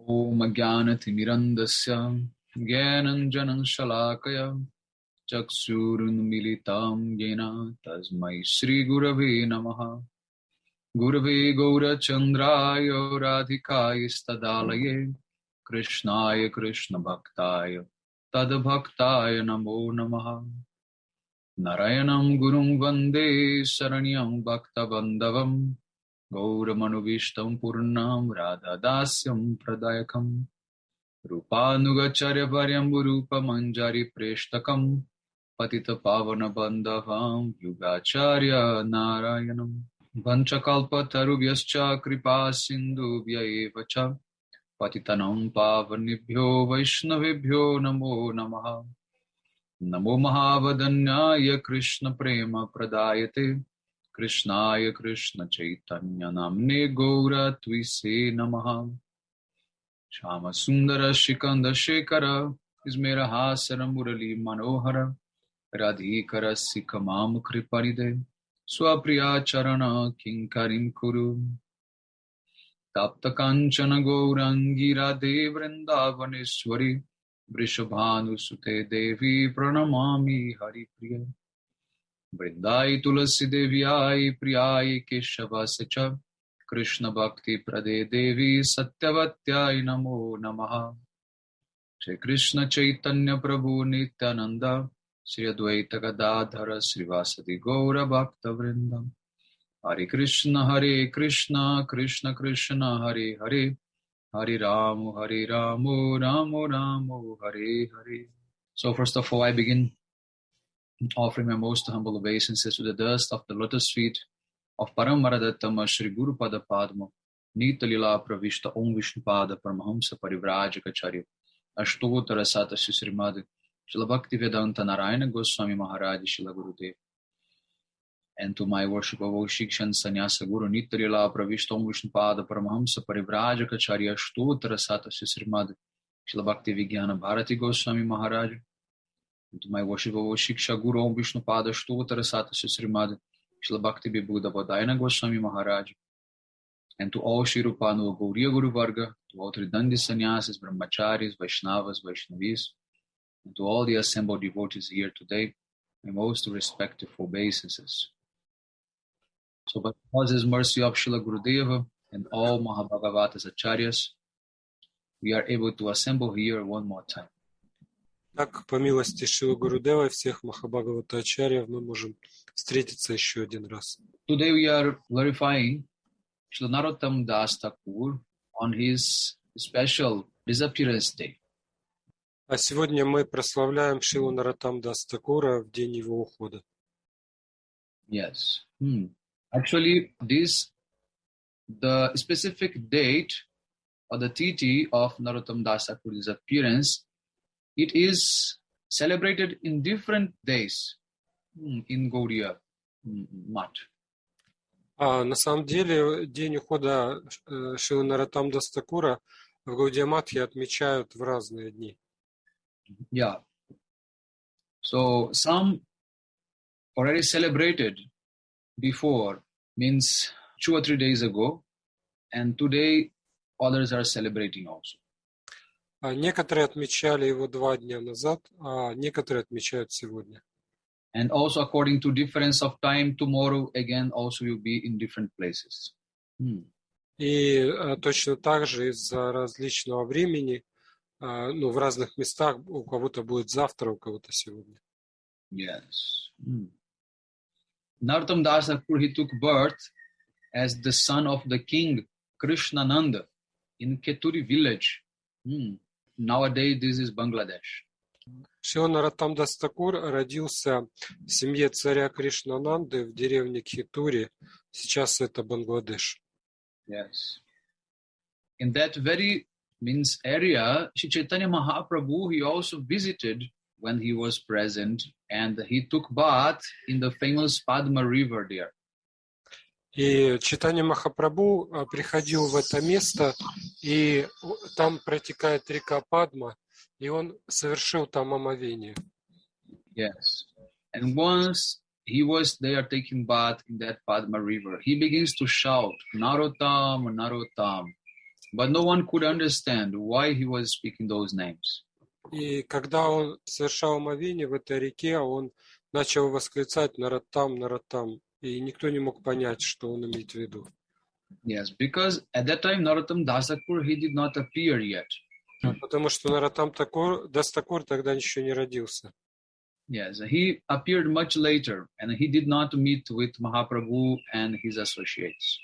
Om Jnanatimirandasya Jnananjanan Shalakaya Chaksurunmilitam Yena Tasmai Shri Gurave Namaha Gurave Gaura Chandraya Radhikaya Stadalaye Krishnaya Krishna Bhaktaya Tadbhaktaya Namo Namaha Narayanam Gurum Vande Saranyam Bhakta Bandavam Gauramanu Purnam Radha Dasyam Pradayakam Rupanugacharya Varyam Rupa Manjari Preshtakam Patita Pavana Bandhavam Yugacharya Narayanam Vanchakalpa Tarubhyascha Kripa Sindhubhya Evacha Patitanam Pavanibhyo Vaishnavibhyo Namo Namaha Namo Mahavadanyaya Krishna Prema Pradayate Krishnaya Krishna Chaitanya Namne Gaura Twise Namaha Shama Sundara Shikanda Shekara Ismera Hasara Murali Manohara Radhikara Sikamam Kriparide Swapriya Charana Kinkarim Kuru Tapta Kanchana Gaurangi Radhe Vrindavaneshwari Vrishabhanu Sute Devi Pranamami Hari Priya Vrindai Tulasi Devyai Priyai Keshavascha Krishna Bhakti Prade Devi Satyavatyai Namo Namaha Shri Krishna Chaitanya Prabhu Nityananda Shri Advaita Gadadhara Srivasadi Gaura Bhakta Vrindam Hare Krishna Krishna Krishna Hare Hare Hare Ramu Ramu Ramu Hare Hare. So first of all I begin offering my most humble obeisances to the dust of the lotus feet of Paramaradatama Shri Guru Pada Padma Nita Lila Pravishta Om Vishnu Pada Paramahamsa Parivrajikacharya Ashtotara Sata Srimad Srila Bhakti Vedanta Narayana Goswami Maharaj Srila Gurudev. And to my worship of all Shikshan Sannyasa Guru Nita Lila Pravishta Om Vishnu Pada Paramahamsa Parivrajikacharya Ashtotara Sata Srimad Srila Bhakti Vijnana Bharati Goswami Maharaj. And to my worship of Shiksha Guru Om Vishnu Pada Shtotara Sata Srimad Srila Bhakti Vibhuda Bodhayana Goswami Maharaj. And to all Shri Rupanu Gauriya Guru Varga, to all Tridandi Sannyasis, Brahmacharis, Vaishnavas, Vaishnavis, and to all the assembled devotees here today, my most respectful obeisances. So by God's mercy of Srila Gurudeva and all Mahabhagavatas Acharyas, we are able to assemble here one more time. Так, по милости Шрилы Гурудева и всех Махабхагавата Ачарьев мы можем встретиться еще один раз. Today we are glorifying Шрила Нароттам Das Thakur on his special disappearance day. А сегодня мы прославляем Шрилу Нароттам Das Thakura в день его ухода. Yes. Actually, the specific date or the tithi of Narottam Das Thakur's disappearance, it is celebrated in different days in Gaudiya Math. На самом деле, день ухода Шрилы Нароттам Das Thakura в Гаудия Матхе отмечают в разные дни. Yeah. So some already celebrated before, means 2 or 3 days ago, and today others are celebrating also. Некоторые отмечали его 2 дня назад, а некоторые отмечают сегодня. And also according to difference of time, tomorrow again also will be in different places. И точно так же из-за различного времени, в разных местах у кого-то будет завтра, у кого-то сегодня. Yes. Narottam Das Thakur, he took birth as the son of the king Krishnananda in Keturi village. Nowadays this is Bangladesh. Шрила Нароттам Das Thakur родился в семье царя Кришнананды в деревне Кхетури. Сейчас это Бангладеш. Yes. In that very area, Shri Chaitanya Mahaprabhu, he also visited when he was present, and he took bath in the famous Padma river there. И Чайтанья Махапрабху приходил в это место, и там протекает река Падма, и он совершил там омовение. Yes. And once he was there taking bath in that Padma river, he begins to shout, Narottam, Narottam. but no one could understand why he was speaking those names. И когда он совершал омовение в этой реке, он начал восклицать «Нароттам, Нароттам», и никто не мог понять, что он имеет в виду. Yes, because at that time Narottama Das Thakur, he did not appear yet. Потому что Нароттам Дас Тхакур тогда еще не родился. Yes, he appeared much later, and he did not meet with Mahaprabhu and his associates.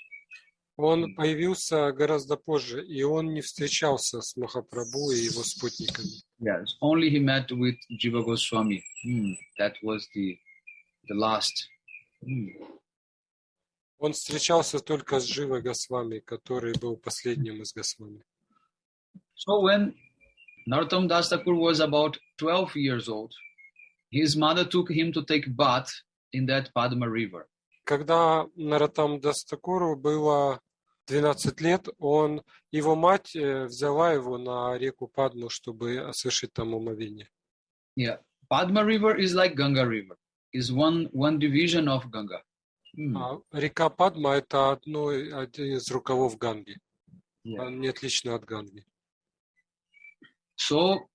Он появился гораздо позже, и он не встречался с Махапрабху и его спутниками. Yes, only he met with Jiva Goswami. That was the last. Он встречался только с Дживой Госвами, который был последним из Госвами. So when Narottama Das Thakur was about 12 years old, his mother took him to take bath in that Padma river. Когда Нароттам Дас Тхакуру было 12 лет, его мать взяла его на реку Падму, чтобы совершить там омовение. Yeah, Padma river is like Ganga river. Is one division of Ganga. Река Падма – это один из рукавов Ганги. Он не отличный от Ганги. So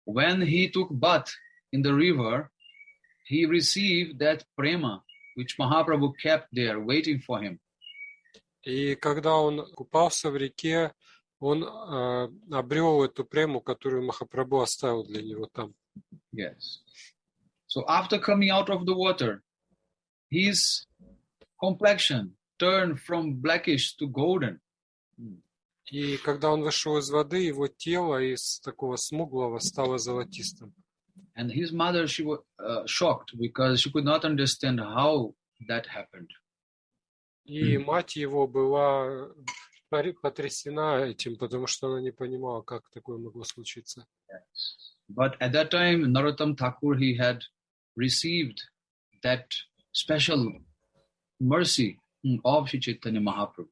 when he took bath in the river, he received that prema which Mahaprabhu kept there waiting for him. И когда он купался в реке, он обрел эту прему, которую Махапрабху оставил для него там. Yes. So after coming out of the water, his complexion turned from blackish to golden. И когда он вышел из воды, его тело из такого смуглого стало золотистым. And his mother, she was shocked because she could not understand how that happened. И мать его была потрясена этим, потому что она не понимала, как такое могло случиться. Yes. But at that time, Narottama Thakur, he had received that special mercy of Shri Chaitanya Mahaprabhu.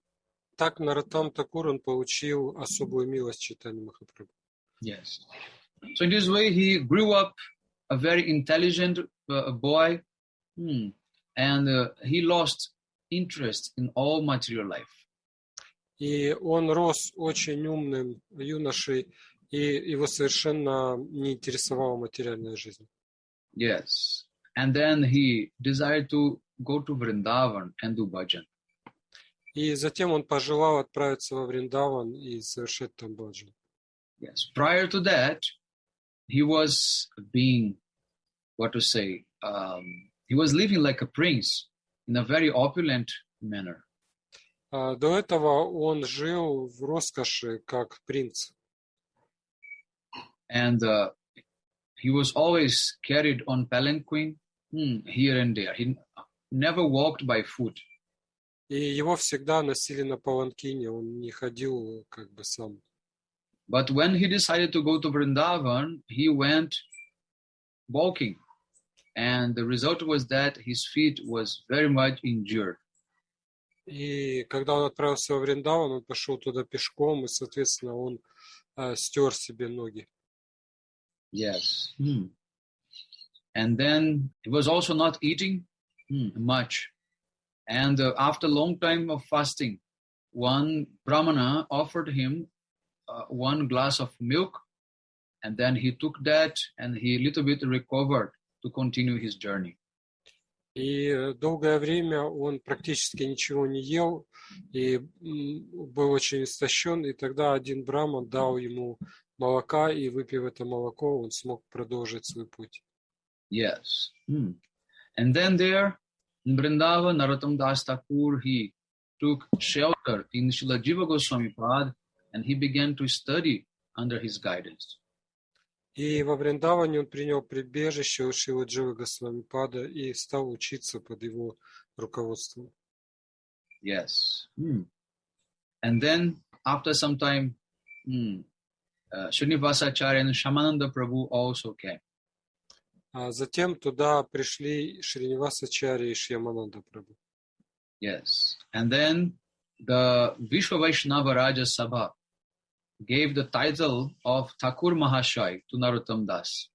Так Нароттам Тхакур, он получил особую милость Чайтаньи Махапрабху. Yes. So in this way, he grew up a very intelligent boy, and he lost interest in all material life. И он рос очень умным юношей, и его совершенно не интересовала материальная жизнь. Yes. And then he desired to go to Vrindavan and do bhajan. И затем он пожелал отправиться во Вриндаван и совершить там баджан. Yes. Prior to that, he was being, he was living like a prince in a very opulent manner. До этого он жил в роскоши, как принц. And he was always carried on palanquin here and there. He never walked by foot. И его всегда носили на паланкине, он не ходил как бы сам. But when he decided to go to Vrindavan, he went walking. And the result was that his feet was very much injured. И когда он отправился во Вриндаван, он пошел туда пешком, и, соответственно, он стер себе ноги. Yes. And then he was also not eating much. And after a long time of fasting, one brahmana offered him one glass of milk, and then he took that and he little bit recovered to continue his journey. И долгое время он практически ничего не ел и был очень истощен, и тогда один браман дал ему молока, и выпив это молоко, он смог продолжить свой путь. Yes. And then there in Vrindavan, Narottama Das Thakur, he took shelter in Srila Jiva Goswami Pad, and he began to study under his guidance. И во Вриндаване он принял прибежище у Шрилы Дживы Госвамипада и стал учиться под его руководством. Yes. And then after some time, Srinivasacharya and Shamananda Prabhu also came. А затем туда пришли Шринивасачарья и Шьямананда Прабху. Yes. And then the Vishwa Vaishnava Raja Sabha gave the title of Thakur Mahashai to Narottama Das.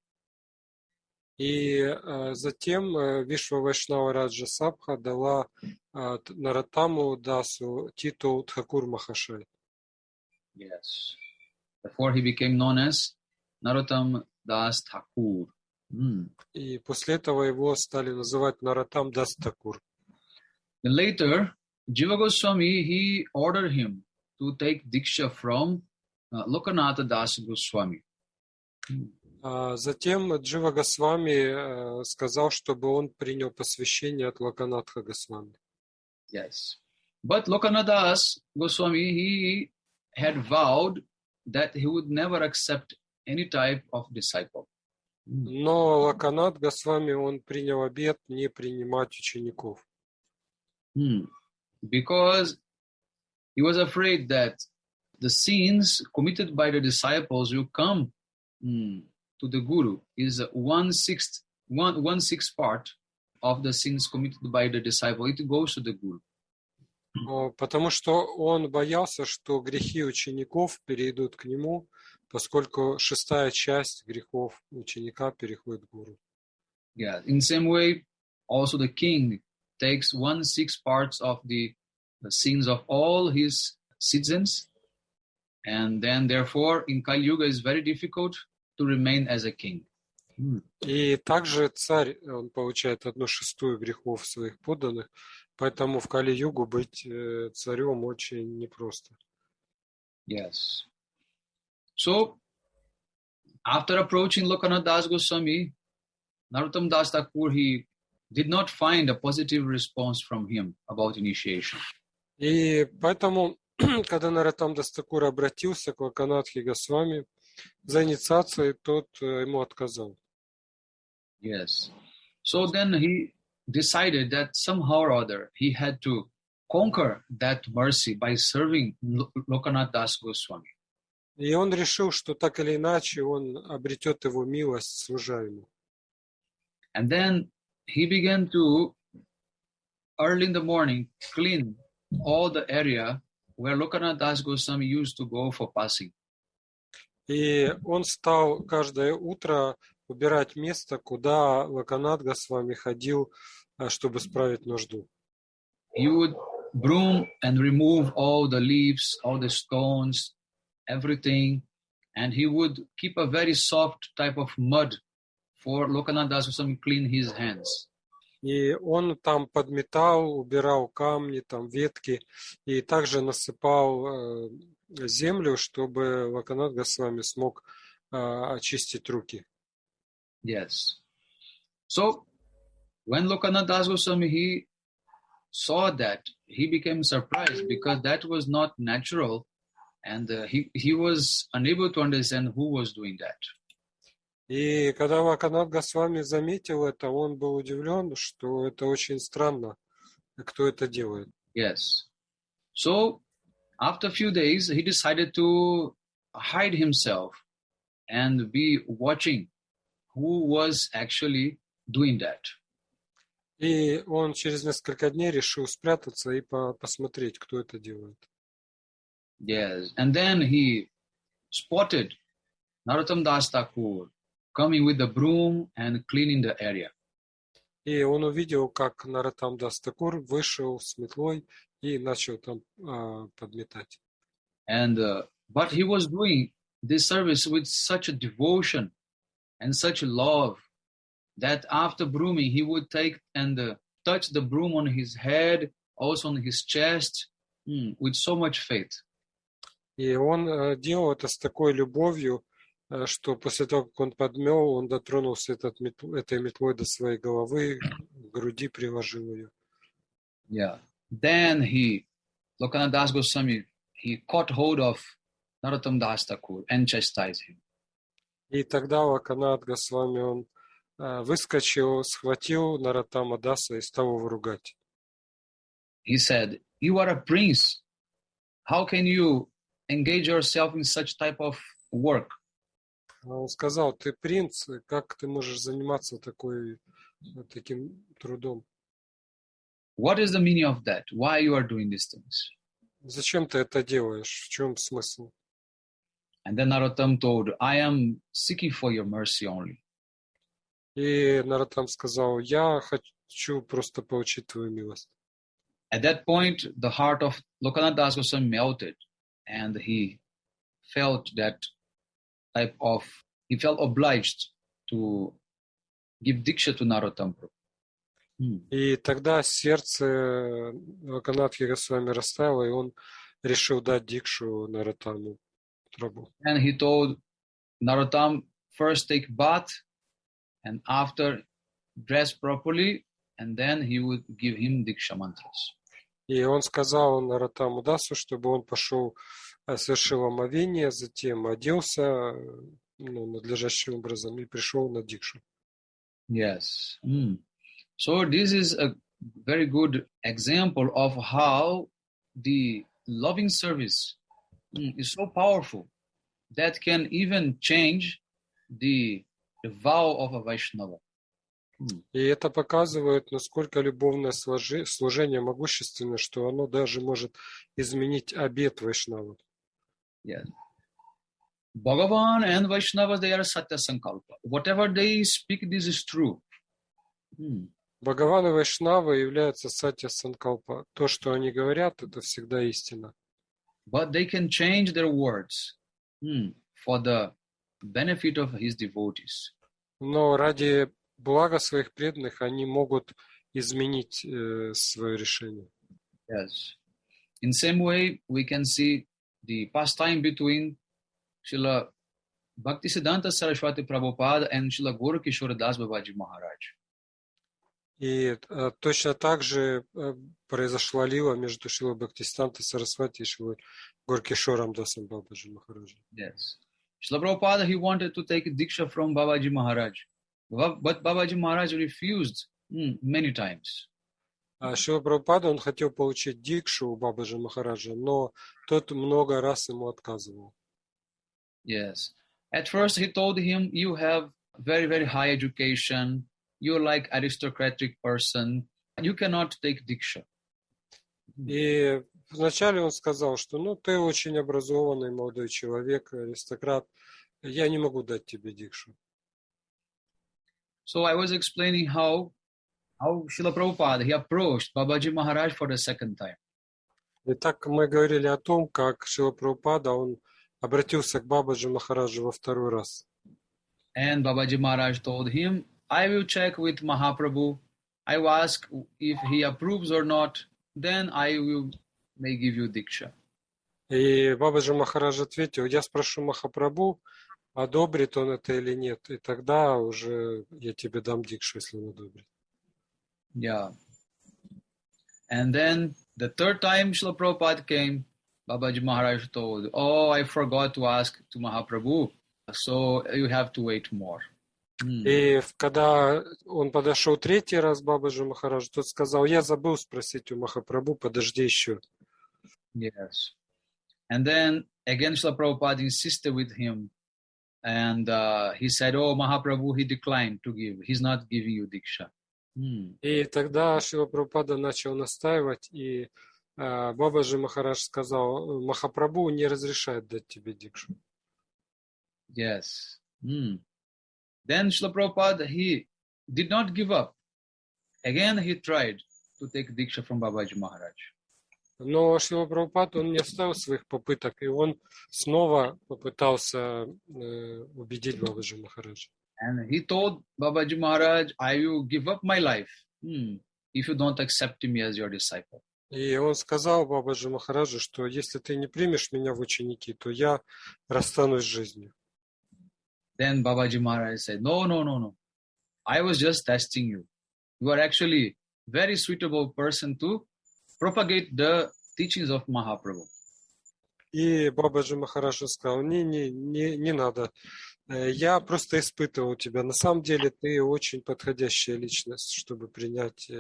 И затем Вишва Вайшнава Раджа Сабха дала Нароттаму Дасу титул Тхакур Махашай. Yes. Therefore, he became known as Narottam Das Thakur. И после этого его стали называть Нароттам дас Тхакур. Then later, Jiva Goswami, he ordered him to take Diksha from Lokanatha Das Goswami. Затем Джива Госвами сказал, чтобы он принял посвящение от Локанатха Госвами. Yes. But Lokanatha Das Goswami, he had vowed that he would never accept any type of disciple. Но Локанатх Госвами, он принял обет не принимать учеников. Because he was afraid that the sins committed by the disciples will come to the Guru. Is one sixth part of the sins committed by the disciple. It goes to the Guru. Потому что он боялся, что грехи учеников перейдут к нему, поскольку шестая часть грехов ученика переходит к Гуру. Yeah. In the same way, also the king takes 1/6 parts of the sins of all his citizens, and then therefore in Kali Yuga it's very difficult to remain as a king. И также царь, он получает 1/6 грехов своих подданных, поэтому в Кали-югу быть царем очень непросто. Yes. So, after approaching Lokanatha Das Goswami, Narottam Das Thakur, he did not find a positive response from him about initiation. И поэтому, когда Нароттам дас Тхакур обратился к Локанатхе Госвами за инициацией, тот ему отказал. Yes. So then he decided that somehow or other he had to conquer that mercy by serving Lokanatha Das Goswami. И он решил, что так или иначе он обретет его милость, служа ему. And then he began to, early in the morning, clean all the area where Lokanatha Das Goswami used to go for passing. И он стал каждое утро убирать место, куда Локанатх Госвами ходил, чтобы справить нужду. He would broom and remove all the leaves, all the stones, everything, and he would keep a very soft type of mud for Lokanatha Das Goswami clean his hands. И он там подметал, убирал камни, там ветки, и также насыпал землю, чтобы Локанатх Госвами смог очистить руки. Yes. So, when Lokanatha Das Goswami, he saw that, he became surprised because that was not natural, and he was unable to understand who was doing that. И когда Локанатх Госвами заметил это, он был удивлен, что это очень странно, кто это делает. Yes. So, after a few days, he decided to hide himself and be watching who was actually doing that. И он через несколько дней решил спрятаться и посмотреть, кто это делает. Yes. And then he spotted Narottama Das Thakur coming with the broom and cleaning the area. И он увидел, как Нароттам дас Тхакур вышел с метлой и начал там подметать. And but he was doing this service with such a devotion and such love that after brooming, he would take and touch the broom on his head, also on his chest, with so much faith. И он делал это с такой любовью, что после того, как он подмел, он дотронулся этой метлой до своей головы, к груди приложил ее. Yeah. Then Lokanatha Das Goswami, he caught hold of Narottama Das Thakur and chastised him. И тогда Локанатх Госвами, он выскочил, схватил Нароттама Даса и стал его ругать. He said, "You are a prince. How can you engage yourself in such type of work?" Он сказал: ты принц, как ты можешь заниматься таким трудом? What is the meaning of that? Why you are doing these things? Зачем ты это делаешь? В чем смысл? And then Narottam told, I am seeking for your mercy only. И Нароттам сказал: я хочу просто получить твою милость. At that point, the heart of Lokanatha Das Goswami melted, and he felt that he felt obliged to give diksha to Narottam Prabhu. И тогда сердце Локанатхи Госвами растаяло, и он решил дать дикшу Нароттаму Прабху. And he told Narottam, first take bath, and after dress properly, and then he would give him diksha mantras. И он сказал Нароттаму Дасу, чтобы он пошел, совершил омовение, затем оделся надлежащим образом и пришел на дикшу. Yes. So this is a very good example of how the loving service is so powerful that can even change the vow of a Vaishnava. И это показывает, насколько любовное служение могущественно, что оно даже может изменить обет Вайшнава. Yes. Bhagavan and Vaishnavas, they are Satya Sankalpa. Whatever they speak, this is true. Бхагаван и Вайшнава являются Сатья Санкалпа. То, что они говорят, это всегда истина. But they can change their words for the benefit of his devotees. Но ради блага своих преданных они могут изменить свое решение. Yes. In same way, we can see the pastime between Srila Bhaktisiddhanta Saraswati Prabhupada and Srila Gaura Das Babaji Maharaj. И точно так же произошла лила между Шрилой Бхактисидантой Сарасвати и Шрилой Горкишором Дасом Бабаджи Махараджа. Yes. Srila Prabhupada, he wanted to take diksha from Babaji Maharaj, but Babaji Maharaj refused many times. Шрила Прабхупада, он хотел получить дикшу у Бабаджи Махараджа, но тот много раз ему отказывал. Yes. At first he told him, you have very, very high education, you're like aristocratic person, you cannot take diksha. И вначале он сказал, что ты очень образованный молодой человек, аристократ, я не могу дать тебе дикшу. So I was explaining how Srila Prabhupada, he approached Babaji Maharaj for the second time. Итак, мы говорили о том, как Шрила Прабхупада, он обратился к Бабаджи Махараджу во второй раз. And Babaji Maharaj told him, I will check with Mahaprabhu. I will ask if he approves or not, then I may give you diksha. И Бабаджи Махарадж ответил, я спрошу Махапрабху, одобрит он это или нет, и тогда уже я тебе дам дикшу, если он одобрит. Yeah. And then the third time Srila Prabhupada came, Babaji Maharaj told, I forgot to ask to Mahaprabhu, so you have to wait more. И когда он подошел третий раз к Бабаджи Махараджу, тот сказал, я забыл спросить у Махапрабху, подожди еще. Yes. And then again Srila Prabhupada insisted with him, and he said, Mahaprabhu, he declined to give. He's not giving you diksha. И тогда Шрила Прабхупада начал настаивать, и Бабаджи Махарадж сказал, Махапрабху не разрешает дать тебе дикшу. Yes. Then Srila Prabhupada, he did not give up. Again, he tried to take diksha from Babaji Maharaj. Но Шрила Прабхупада, он не оставил своих попыток, и он снова попытался убедить Бабаджи Махараджа. And he told Babaji Maharaj, I will give up my life if you don't accept me as your disciple. И он сказал Бабаджи Махараджу, что если ты не примешь меня в ученики, то я расстанусь с жизнью. Then Babaji Maharaj said, No. I was just testing you. You are actually very suitable person to propagate the teachings of Mahaprabhu. И Бабаджи Махарадж сказал, не надо. Я просто испытывал тебя. На самом деле ты очень подходящая личность, чтобы принять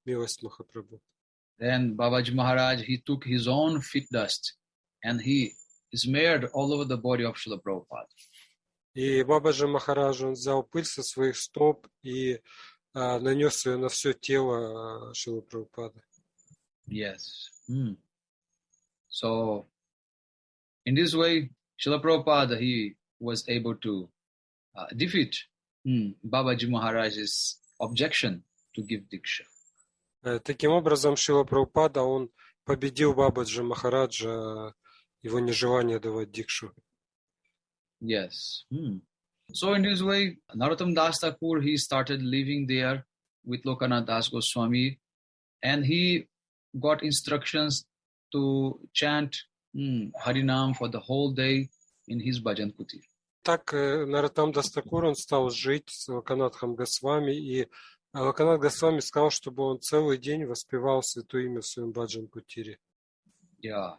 милость Махапрабху. Then Babaji Maharaj, he took his own feet dust and he smeared all over the body of Srila Prabhupada. И Бабаджи Махарадж, он взял пыль со своих стоп и нанес ее на все тело Шрилы Прабхупады. Yes. So, in this way, Srila Prabhupada, he was able to defeat Babaji Maharaj's objection to give diksha. Таким образом, Шрила Прабхупада, он победил Бабаджи Махараджа, его нежелание давать дикшу. Yes. So in this way, Narottam Das Thakur, he started living there with Lokanath Das Goswami, and he got instructions to chant Harinam for the whole day in his bhajan kutir. Так Нароттам Дас Тхакур, он стал жить с Локанатхом Госвами, и Локанат Госвами сказал, чтобы он целый день воспевал святое имя в своем баджан-кутире. Yeah.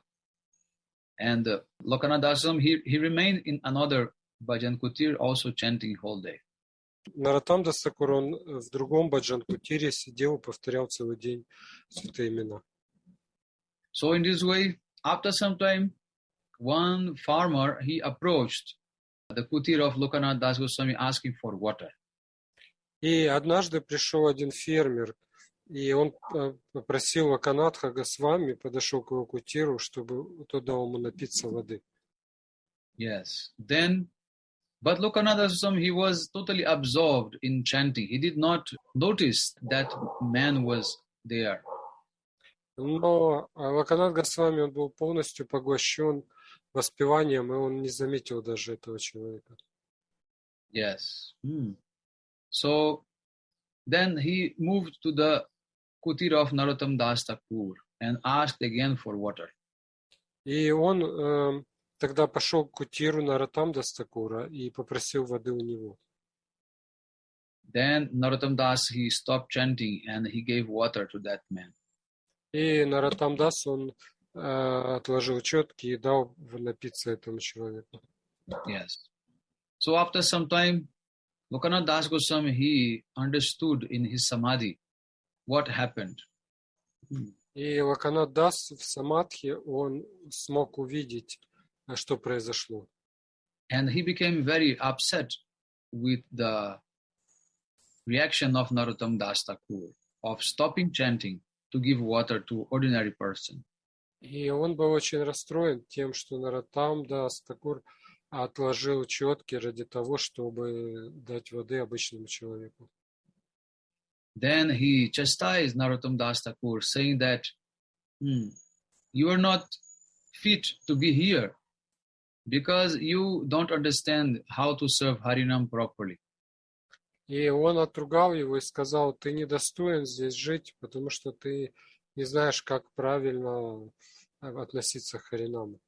And Lokanath Das Goswami, he remained in another bhajan kutir also chanting whole day. Нароттам Дас Тхакур, он в другом баджан-кутире сидел и повторял целый день святые имена. So in this way, after some time, one farmer, he approached the kutir of Lokanath Das Goswami asking for water. И однажды пришел один фермер, и он попросил Локанатха Госвами, подошел к его кутиру, чтобы тот дал ему напиться воды. Yes. Then, but Lokanath Das Goswami, he was totally absorbed in chanting. He did not notice that man was there. Но Локанат Госвами, он был полностью поглощен воспеванием, и он не заметил даже этого человека. Yes. So then he moved to the kutir of Narottam Das Thakur and asked again for water. И он тогда пошел к кутиру Нароттам Дас Тхакура и попросил воды у него. Then Narottam Das, he stopped chanting and he gave water to that man. И Нароттам Дас, он отложил четки и дал напиться этому человеку. Yes. So after some time, Lokanath Das Goswami, he understood in his samadhi what happened. И Локанат Дас в самадхи, он смог увидеть, что произошло. And he became very upset with the reaction of Narottam Das Thakur of stopping chanting to give water to ordinary person. И он был очень расстроен тем, что Нароттам Дас Тхакур отложил четки ради того, чтобы дать воды обычному человеку. Then he chastised Narottam Das Thakur, saying that you are not fit to be here because you don't understand how to serve Harinam properly. И он отругал его и сказал: ты недостоин здесь жить, потому что ты не знаешь, как правильно относиться к Харинаму.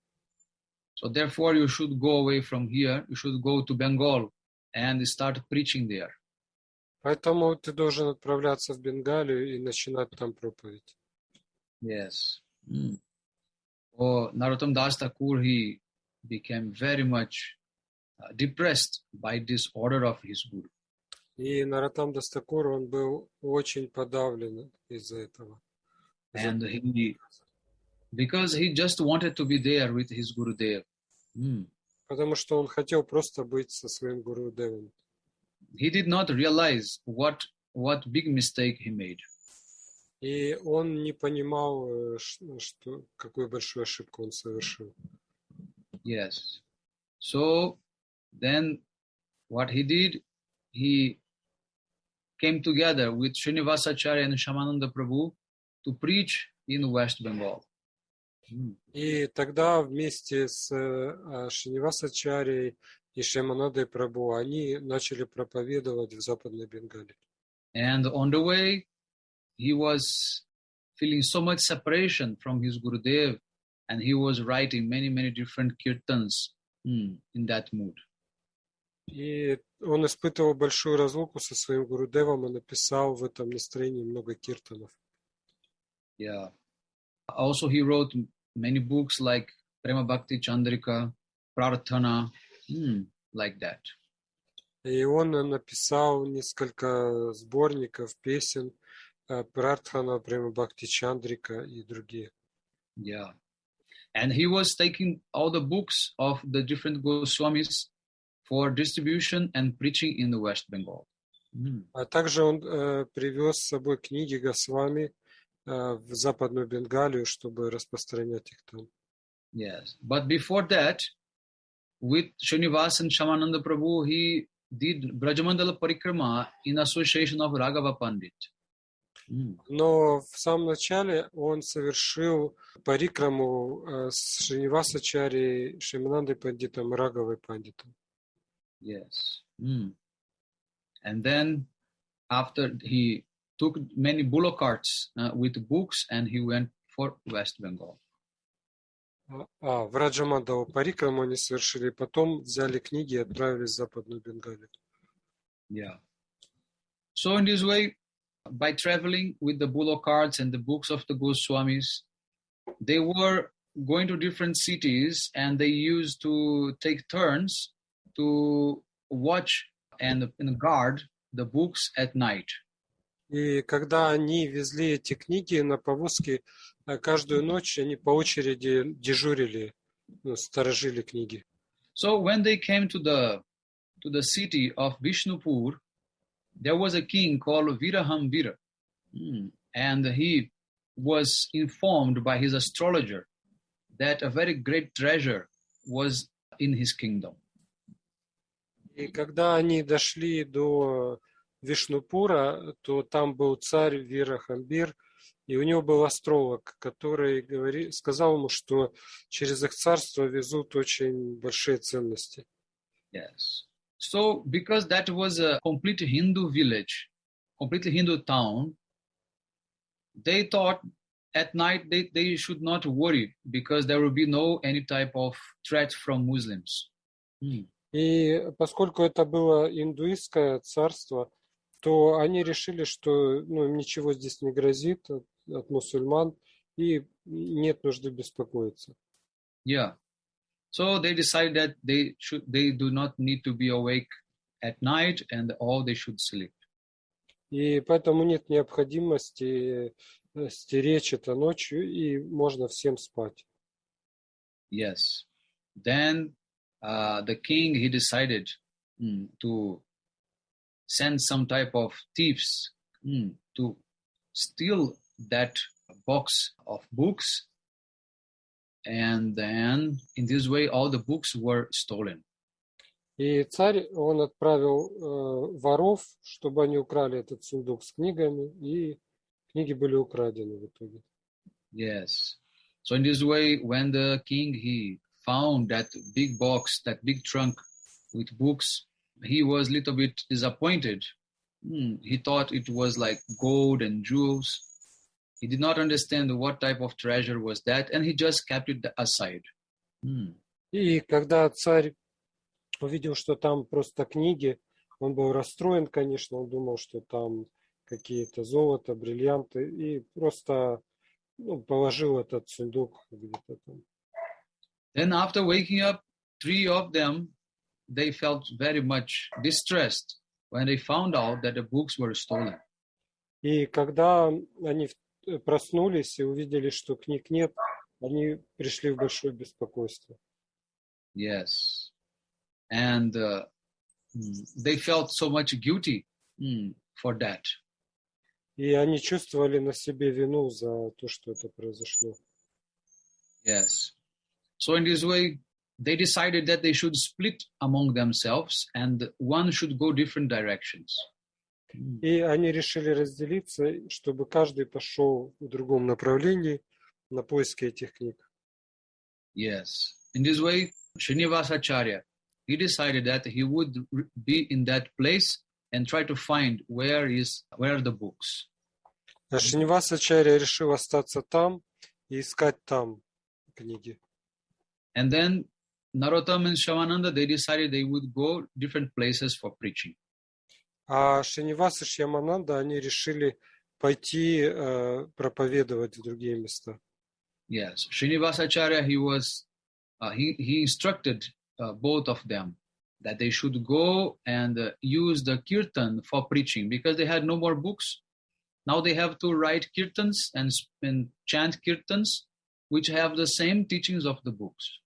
So therefore you should go away from here, you should go to Bengal and start preaching there. Поэтому ты должен отправляться в Бенгалию и начинать там проповедь. Yes. Oh, Narottam Das Thakur, he became very much depressed by this order of his guru. И Нароттам Дас Тхакур, он был очень подавлен из-за этого. And he, because he just wanted to be there with his Gurudev. Потому что он хотел просто быть со своим Гурудевом. He did not realize what big mistake he made. И он не понимал, что, какую большую ошибку он совершил. Yes. So then what he did, he came together with Srinivasacharya and Shamananda Prabhu to preach in West Bengal. И тогда вместе с Шринивасачарьей и Шьяманандой Прабhu они начали проповедовать в Западной Бенгалии. And on the way, he was feeling so much separation from his Gurudev, and he was writing many different kirtans in that mood. И он испытывал большую разлуку со своим Гурудевом и написал в этом настроении много киртанов. Yeah. Also, he wrote many books like Prema Bhakti Chandrika, Prarthana, like that. И он написал несколько сборников песен, Прартхана, Према Бхакти Чандрика и другие. Yeah. And he was taking all the books of the different Goswamis for distribution and preaching in the West Bengal. А также он привез с собой книги Госвами в Западную Бенгалию, чтобы распространять их там. Yes. But before that, with Srinivas and Shamananda Prabhu, he did Brajamandala Parikrama in association of Raghava Pandit. Но в самом начале он совершил парикраму с Шринивасачари, Шиманандой Пандитом и Раговой Пандитом. Yes. And then after he took many bullock carts with books and he went for West Bengal. В Раджамандаву парикраму они совершили, потом взяли книги и отправились в Западную Бенгалию. Yeah. So in this way, by traveling with the bullock carts and the books of the Goswamis, they were going to different cities and they used to take turns to watch and guard the books at night. И когда они везли эти книги на повозке, каждую ночь они по очереди дежурили, сторожили книги. So when they came to the city of Vishnupur, there was a king called Virahambira, and he was informed by his astrologer that a very great treasure was in his kingdom. И когда они дошли до Вишнупура, то там был царь Вирахамбир, и у него был астролог, который сказал ему, что через их царство везут очень большие ценности. Yes. So, because that was a complete Hindu village, completely Hindu town, they thought at night they should not worry because there will be no any type of threat from Muslims. И поскольку это было индуистское царство, то они решили, что им ничего здесь не грозит от мусульман, и нет нужды беспокоиться. Yeah. So they decided that they do not need to be awake at night and all they should sleep. И поэтому нет необходимости стеречь это ночью, и можно всем спать. Yes. Then the king, he decided to send some type of thieves to steal that box of books. And then in this way, all the books were stolen. И царь, он отправил воров, чтобы они украли этот сундук с книгами, и книги были украдены в итоге. Yes. So in this way, when the king, he found that big box, that big trunk with books, he was a little bit disappointed. He thought it was like gold and jewels. He did not understand what type of treasure was that, and he just kept it aside. И когда царь увидел, что там просто книги, он был расстроен, конечно, он думал, что там какие-то золото, бриллианты, и просто положил этот сундук где-то там. Then after waking up, 3 of them, they felt very much distressed when they found out that the books were stolen. И когда они проснулись и увидели, что книг нет, они пришли в большое беспокойство. Yes. And they felt so much guilty for that. И они чувствовали на себе вину за то, что это произошло. Yes. So in this way, they decided that they should split among themselves and one should go different directions. И они решили разделиться, чтобы каждый пошел в другом направлении на поиски этих книг. Yes. In this way, Srinivasacharya, he decided that he would be in that place and try to find where are the books. Шринивасачарья решил остаться там и искать там книги. And then Narottama and Shyamananda, they decided they would go different places for preaching. А Шринивас и Шьямананда, они решили пойти проповедовать в другие места. Yes, Srinivasacharya, he instructed both of them that they should go and use the kirtan for preaching because they had no more books. Now they have to write kirtans and chant kirtans, which have the same teachings of the books.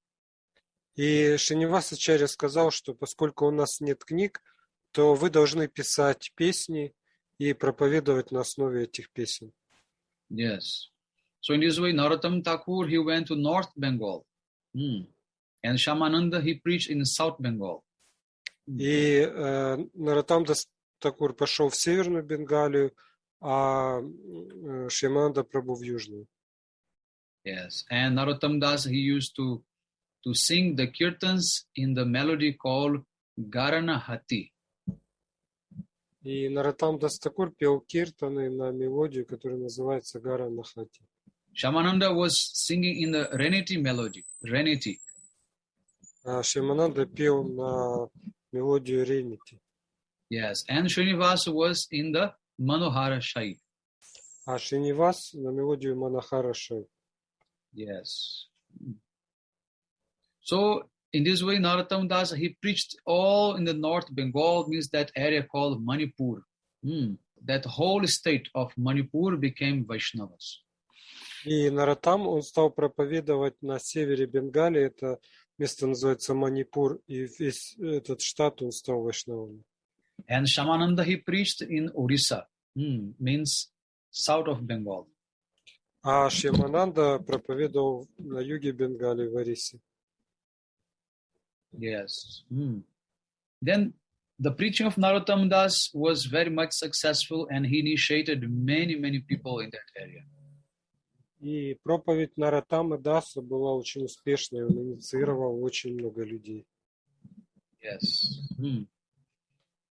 И Шринивасачарья сказал, что поскольку у нас нет книг, то вы должны писать песни и проповедовать на основе этих песен. Yes. So in this way, Narottama Thakur, he went to North Bengal. And Shyamananda, he preached in South Bengal. И Нароттам Тхакур пошел в Северную Бенгалию, а Шримананда Прабху в южную. Yes, and Narottam Das, he used to sing the kirtans in the melody called Garana Hati. И Нароттам Дас Тхакур пел киртаны на мелодию, которая называется Гара Нахати. Shamananda was singing in the Reniti melody, Reniti. А Шримананда пел на мелодию Ренити. Yes, and Srinivas was in the Manohara Shai. А Шринивас на мелодию Манахара Шай. Yes. So, in this way, Narottam Das, he preached all in the North Bengal, means that area called Manipur. That whole state of Manipur became Vaishnavas. И Нароттам, он стал проповедовать на севере Бенгалии, это место называется Манипур, и весь этот штат он стал вайшнавом. And Shamananda, he preached in Orissa, means south of Bengal. А Шьямананда проповедовал на юге Бенгалии, в Орисе. Yes. Then the preaching of Narottam Das was very much successful, and he initiated many people in that area. И проповедь Нароттамы Даса была очень успешной, он инициировал очень много людей. Yes.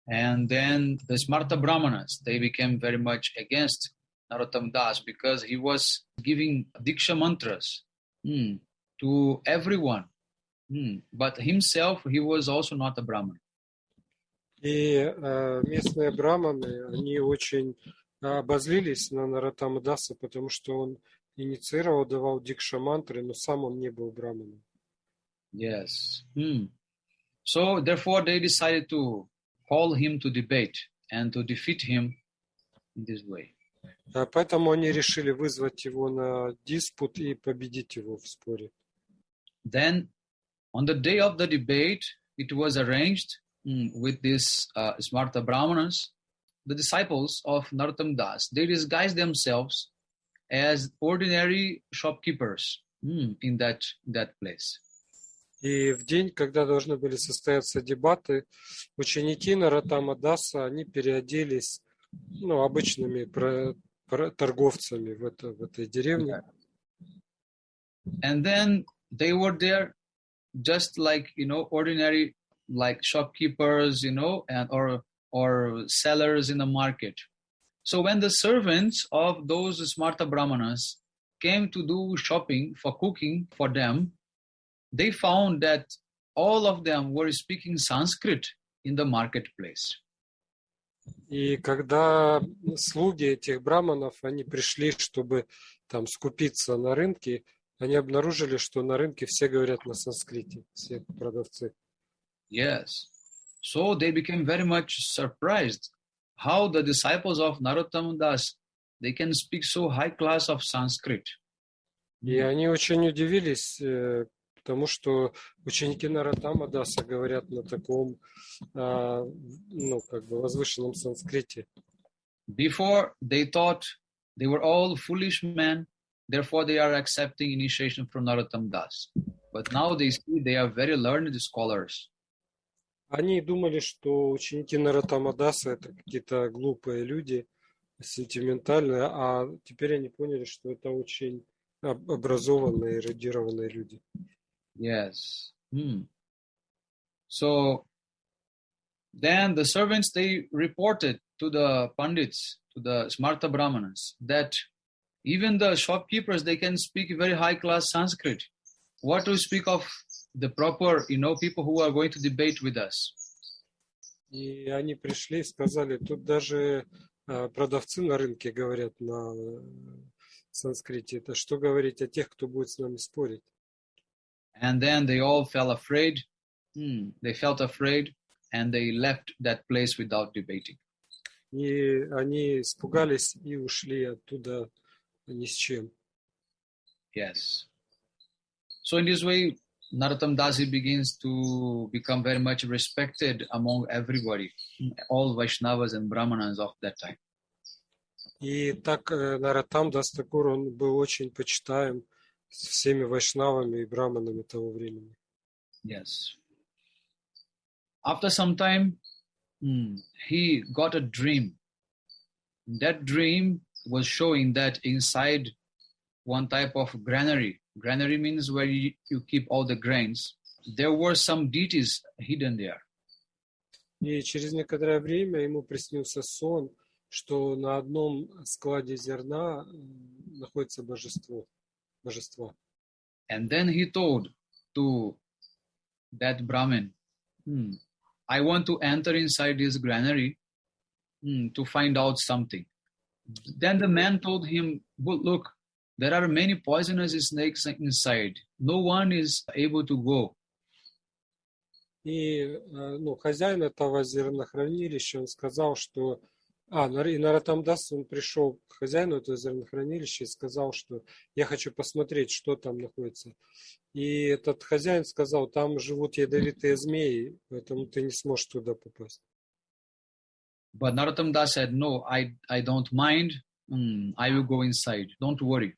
And then the Smarta Brahmanas, they became very much against Narottam Das because he was giving Diksha mantras to everyone. But himself, he was also not a Brahman. И местные браманы, они очень обозлились на Нароттаму Даса, потому что он инициировал, давал дикша мантры, но сам он не был браманом. Yes. So therefore they decided to call him to debate and to defeat him in this way. Поэтому они решили вызвать его на диспут и победить его в споре. Then on the day of the debate, it was arranged with these Smarta Brahmanas, the disciples of Narottam Das. They disguised themselves as ordinary shopkeepers in that place. И в день, когда должны были состояться дебаты, ученики Нароттама Даса, они переоделись обычными торговцами в этой деревне. And then they were there just like, ordinary like shopkeepers, and or sellers in the market. So when the servants of those Smarta Brahmanas came to do shopping for cooking for them, they found that all of them were speaking Sanskrit in the marketplace. И когда слуги этих браманов, они пришли, чтобы там скупиться на рынке, они обнаружили, что на рынке все говорят на санскрите, все продавцы. Yes. So they became very much surprised how the disciples of Narottama Das, they can speak so high class of Sanskrit. И они очень удивились, потому что ученики Нароттама Даса говорят на таком, возвышенном санскрите. Before they thought they were all foolish men, therefore they are accepting initiation from Narottama Das. But now they see they are very learned scholars. Они думали, что ученики Нароттама Даса это какие-то глупые люди, сентиментальные, а теперь они поняли, что это очень образованные, эрудированные люди. Yes. So then the servants, they reported to the Pandits, to the Smarta Brahmanas, that even the shopkeepers, they can speak very high class Sanskrit. What to speak of the proper, people who are going to debate with us. И они пришли и сказали, тут даже продавцы на рынке говорят на санскрите. Это что говорить о тех, кто будет с нами спорить? And then they all felt afraid. They felt afraid, and they left that place without debating. И они испугались и ушли оттуда ни с чем. Yes. So in this way, Narottam Das begins to become very much respected among everybody, all Vaishnavas and Brahmanas of that time. И так Нароттам Дас Тхакур, он был очень почитаем всеми вайшнавами и браманами того времени. Yes. After some time, he got a dream That dream was showing that inside one type of granary. Granary means where you keep all the grains. There were some deities hidden there. И через некоторое время ему приснился сон, что на одном складе зерна находится божество. And then he told to that Brahmin, I want to enter inside this granary to find out something. Then the man told him, well, look, there are many poisonous snakes inside. No one is able to go. И хозяин этого зернохранилища, он сказал, что... и Нароттам Дас, он пришел к хозяину этого зернохранилища и сказал, что я хочу посмотреть, что там находится. И этот хозяин сказал, там живут ядовитые змеи, поэтому ты не сможешь туда попасть. But Narottam Das said, no, I don't mind. I will go inside. Don't worry.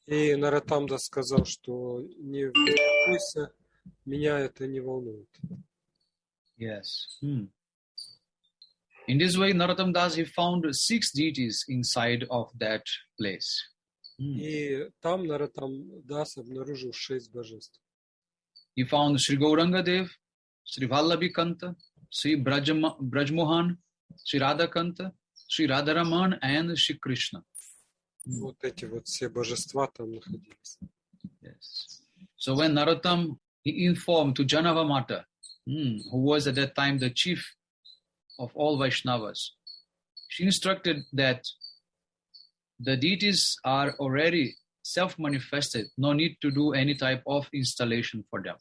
И Нароттам Дас сказал, что не беспокойся, меня это не волнует. Yes. In this way, Narottam Das, he found 6 deities inside of that place. И там Нароттам Дас обнаружил 6 божеств. He found Sri Gauranga Dev, Sri Vallabhi Kanta, Sri Brajmohan, Sri Radha Kanta, Sri Radharaman, and Sri Krishna. Вот эти вот все божества там находились. Yes. So when Narottam, he informed to Janavamata, who was at that time the chief of all Vaishnavas, she instructed that the deities are already self-manifested, no need to do any type of installation for them.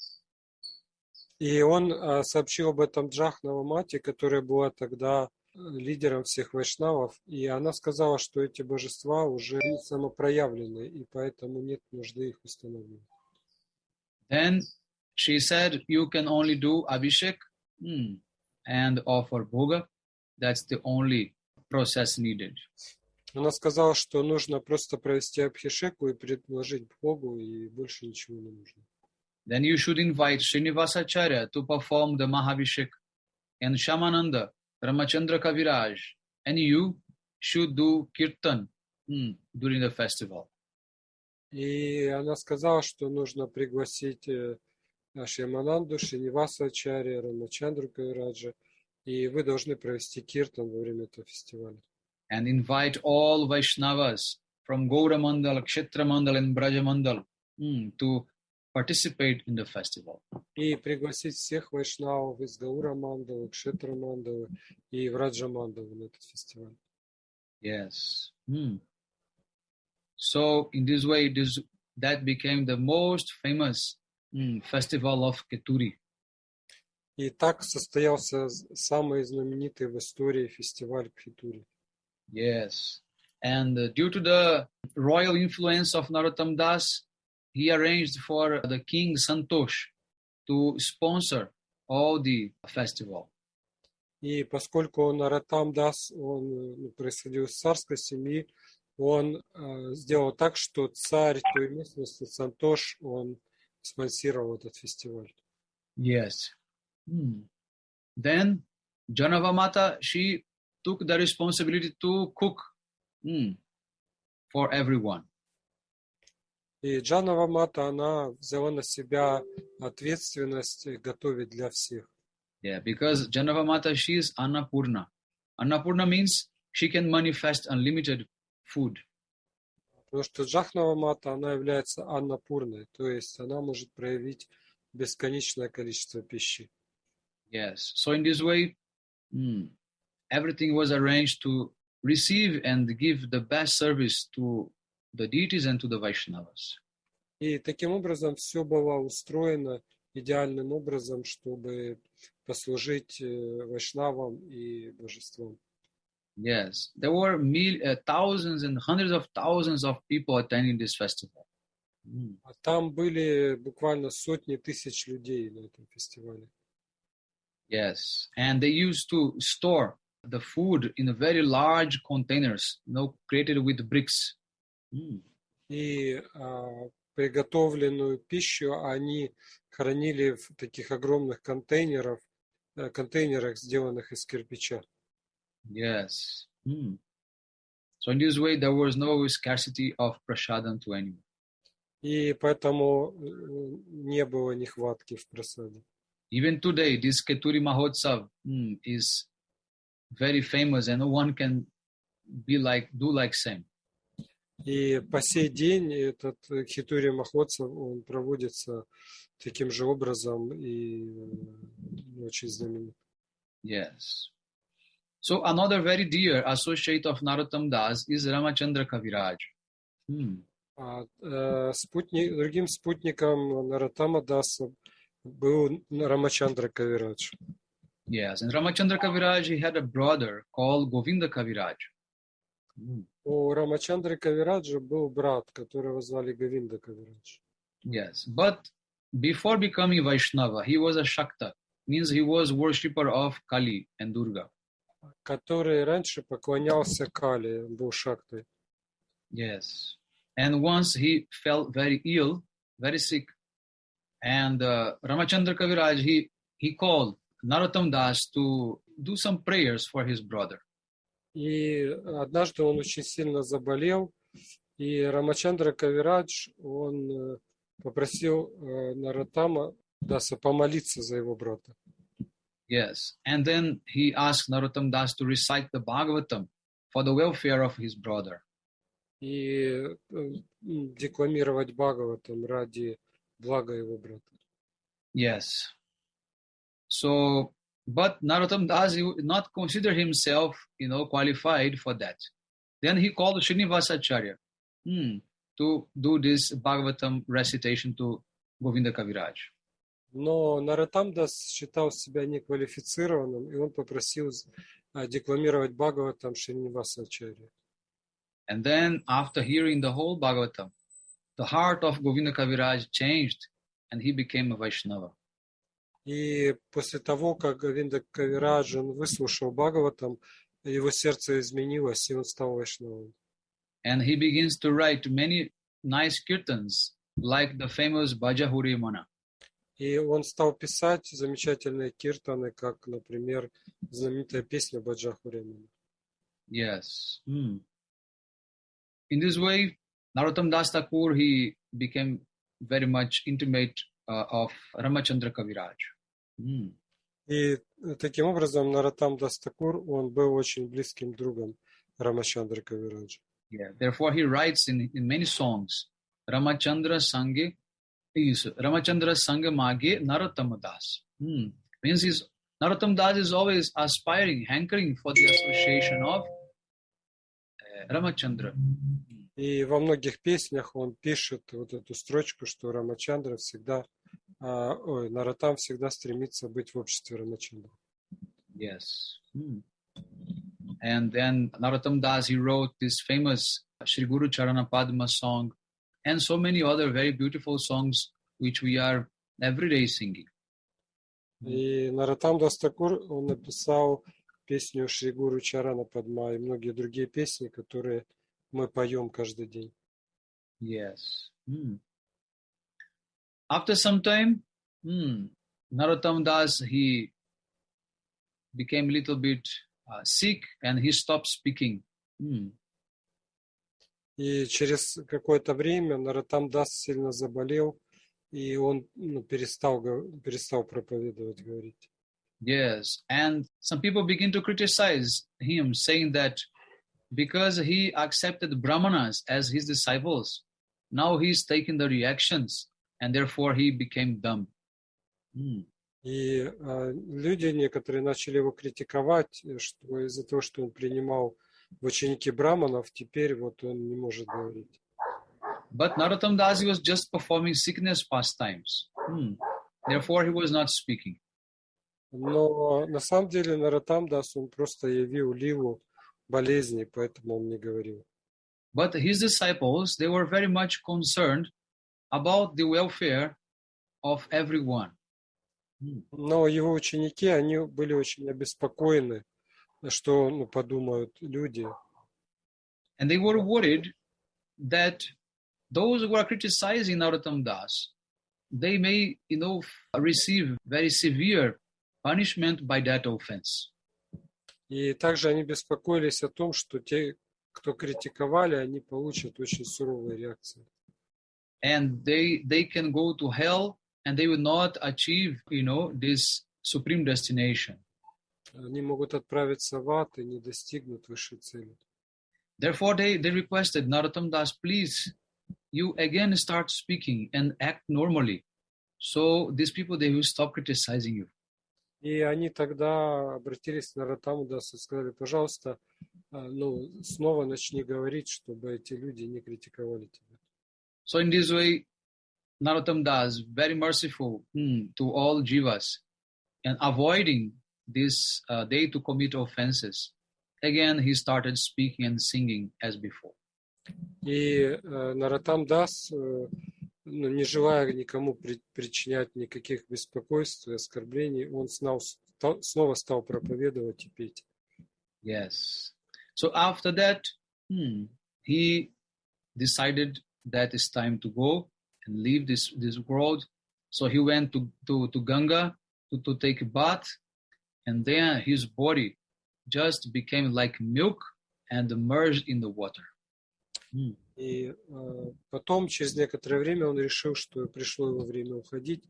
И он сообщил об этом Джахнавамате, которая была тогда лидером всех вайшнавов, и она сказала, что эти божества уже самопроявлены, и поэтому нет нужды их установления. Then she said, you can only do abhishek and offer bhoga. That's the only process needed. Она сказала, что нужно просто провести абхишеку и предложить Богу, и больше ничего не нужно. Then you should invite Srinivasacharya to perform the Mahabhishek and Shamananda, Ramachandra Kaviraj, and you should do kirtan during the festival. И она сказала, что нужно пригласить Шьямананду, Шринивасачарья, Рамачандру Кавираджа, и вы должны провести киртан во время этого фестиваля. And invite all Vaishnavas from Gaura Mandal, Kshetra Mandal, and Braja Mandal to participate in the festival. И пригласить всех вайшнавов из Гаура Мандалы, Кшетра Мандалы и Враджа Мандалы на этот фестиваль. Yes. So in this way, that became the most famous festival of Keturi. И так состоялся самый знаменитый в истории фестиваль Кхетури. Yes. And due to the royal influence of Narottam Das, he arranged for the king Santosh to sponsor all the festival. И поскольку Нароттам Дас, он происходил из царской семьи, он сделал так, что царь той местности, Сантош, он спонсировал этот фестиваль. Yes. Then Janavamata, she took the responsibility to cook for everyone. И Джанавамата, она взяла на себя ответственность готовить для всех. Yeah, because Janavamata, she is Annapurna. Annapurna means she can manifest unlimited food. Потому что Джахнавамата, она является Аннапурной, то есть она может проявить бесконечное количество пищи. Yes. So in this way, everything was arranged to receive and give the best service to the deities and to the Vaishnavas. И таким образом все было устроено идеальным образом, чтобы послужить вайшнавам и божествам. Yes, there were thousands and hundreds of thousands of people attending this festival. А там были буквально сотни тысяч людей на этом фестивале. Yes, and they used to store the food in very large containers, created with bricks. И приготовленную пищу они хранили в таких огромных контейнерах, сделанных из кирпича. Yes. So in this way, there was no scarcity of prasadam to anyone. И поэтому не было нехватки в просаде. Even today, this Keturi Mahotsav is very famous, and no one can do like same. И по сей день этот Хитури Махотсав, он проводится таким же образом и очень знаменит. Yes. So another very dear associate of Narottam Das is Ramachandra Kaviraj. Другим спутником Нароттама Даса был Рамачандра Кавирадж. Yes, and Ramachandra Kaviraj, he had a brother called Govinda Kaviraj. У Рамачандры Кавираджа был брат, которого звали Говинда Кавирадж. Yes, but before becoming Vaishnava, he was a Shakta, means he was worshipper of Kali and Durga. Который раньше поклонялся Кали, был Шактой. Yes, and once he fell very ill, very sick, and Ramachandra Kaviraj, he called Narottam Das to do some prayers for his brother. И однажды он очень сильно заболел, и Рамачандра Кавирадж, он попросил Нароттама Даса помолиться за его брата. Yes, and then he asked Narottam Das to recite the Bhagavatam for the welfare of his brother. И декламировать Бхагаватам ради блага его брата. Yes. So, but Narottam Das would not consider himself, qualified for that. Then he called Srinivasacharya to do this Bhagavatam recitation to Govinda Kaviraj. Но Нароттам Дас считал себя неквалифицированным, и он попросил декламировать Бхагаватам Шринивасачарья. And then, after hearing the whole Bhagavatam, the heart of Govinda Kaviraj changed, and he became a Vaishnava. И после того, как Говинда Кавирадж выслушал Бхагаватам, его сердце изменилось, и он стал вайшнавом. And he begins to write many nice kirtans, like the famous Bhajahuri Mana. И он стал писать замечательные киртаны, как, например, знаменитая песня Баджахуремана. Yes. In this way, Narottam Das Thakur, he became very much intimate of Ramachandra Kaviraj. И таким образом Нароттам Дас Тхакур, он был очень близким другом Рамачандры Кавираджа. Yeah. Therefore, he writes in many songs, Ramachandra Sange Mage Narottama Das. Means Narottam Das is always aspiring, hankering for the association of Ramachandra. И во многих песнях он пишет вот эту строчку, что Рамачандра всегда, Нароттам всегда стремится быть в обществе Рамачандры. Yes. And then Narottam Das, he wrote this famous Shri Guru Charana Padma song and so many other very beautiful songs which we are every day singing. И Нароттам Дас Тхакур, он написал песню Шри Гуру Чарана Падма и многие другие песни, которые мы поем каждый день. Yes. After some time, Narottam Das, he became a little bit sick and he stopped speaking. И через какое-то время Нароттам Дас сильно заболел, и он перестал проповедовать, говорить. Yes, and some people begin to criticize him, saying that because he accepted Brahmanas as his disciples, now he's taking the reactions, and therefore he became dumb. И люди некоторые начали его критиковать, что из-за того, что он принимал в ученики браманов, теперь вот он не может говорить. But Narottam Das, he was just performing sickness pastimes. Therefore he was not speaking. Но на самом деле Нароттам Дас, он просто явил лилу болезни, поэтому он не говорил. But his disciples, they were very much concerned about the welfare of everyone. Но его ученики, они были очень обеспокоены, что подумают люди. And they were worried that those who are criticizing Narottam Das, they may, receive very severe punishment by that offense. И также они беспокоились о том, что те, кто критиковали, они получат очень суровые реакции. And they can go to hell and they will not achieve, this supreme destination. Они могут отправиться в ад и не достигнут высшей цели. Therefore, they requested, Narottama Das, please, you again start speaking and act normally. So these people, they will stop criticizing you. И они тогда обратились к Нароттаму Дасу и сказали, пожалуйста, снова начни говорить, чтобы эти люди не критиковали тебя. So in this way, Narottama Das, very merciful to all jivas and avoiding this day to commit offenses. Again, he started speaking and singing as before. И Нароттам Дас, не желая никому причинять никаких беспокойств и оскорблений, он снова стал проповедовать и петь. Yes. So after that, he decided that it's time to go and leave this world. So he went to Ganga to take a bath, and then his body just became like milk and merged in the water. И потом, через некоторое время, он решил, что пришло его время уходить.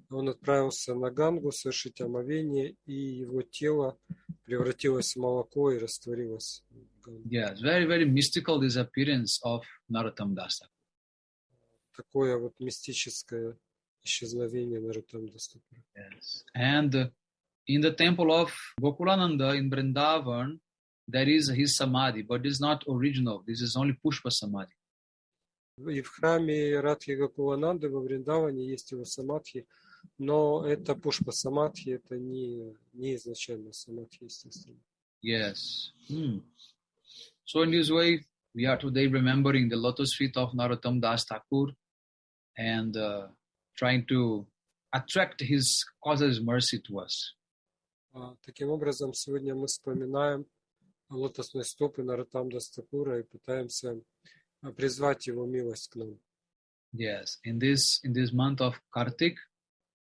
Он отправился на Гангу совершить омовение, и его тело превратилось в молоко и растворилось в Ганге. Yes, very, very mystical disappearance of Narottama Das. Такое вот мистическое исчезновение Нароттама Даса. Yes. And in the temple of Gokulananda in Vrindavan, there is his samadhi, but it is not original. This is only Pushpa samadhi. И в храме Радхи Гокулананды во Вриндаване есть его самадхи, но это Пушпа самадхи, это не изначально самадхи, естественно. Yes. So in this way, we are today remembering the lotus feet of Narottama Das Thakur and trying to attract his causes mercy to us. Таким образом, сегодня мы вспоминаем лотосные стопы Нароттама Даса Тхакура и пытаемся призвать его милость к нам. Yes, in this month of Kartik,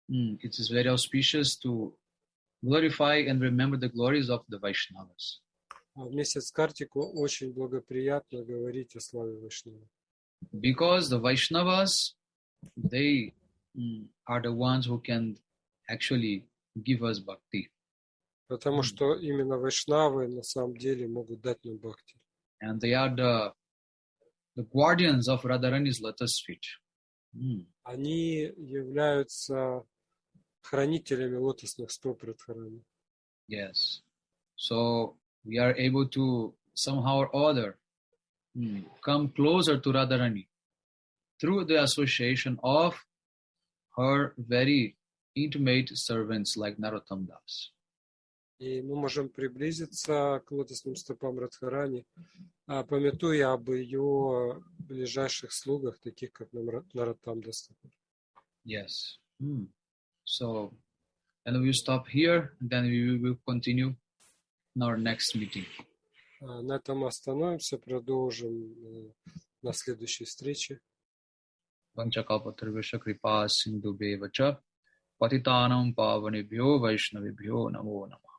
it is very auspicious to glorify and remember the glories of the Vaishnavas. В месяц Картику очень благоприятно говорить о славе Вайшнава. Because the Vaishnavas, they are the ones who can actually give us bhakti. Потому что именно вайшнавы на самом деле могут дать нам бхакти. And they are the guardians of Radharani's lotus feet. Они являются хранителями лотосных стоп Радхарани. Yes. So we are able to somehow or other come closer to Radharani through the association of her very intimate servants like Narottama Das. И мы можем приблизиться к лотосным стопам Радхарани, памятуя об ее ближайших слугах, таких как Нароттама Даса. Yes. So, and we will stop here, and then we will continue in our next meeting. На этом мы остановимся, продолжим на следующей встрече. Vanchakalpatarvesha kripa sindhu bevacha patitanam pavanebhyo vaishnavibhyo namo namah.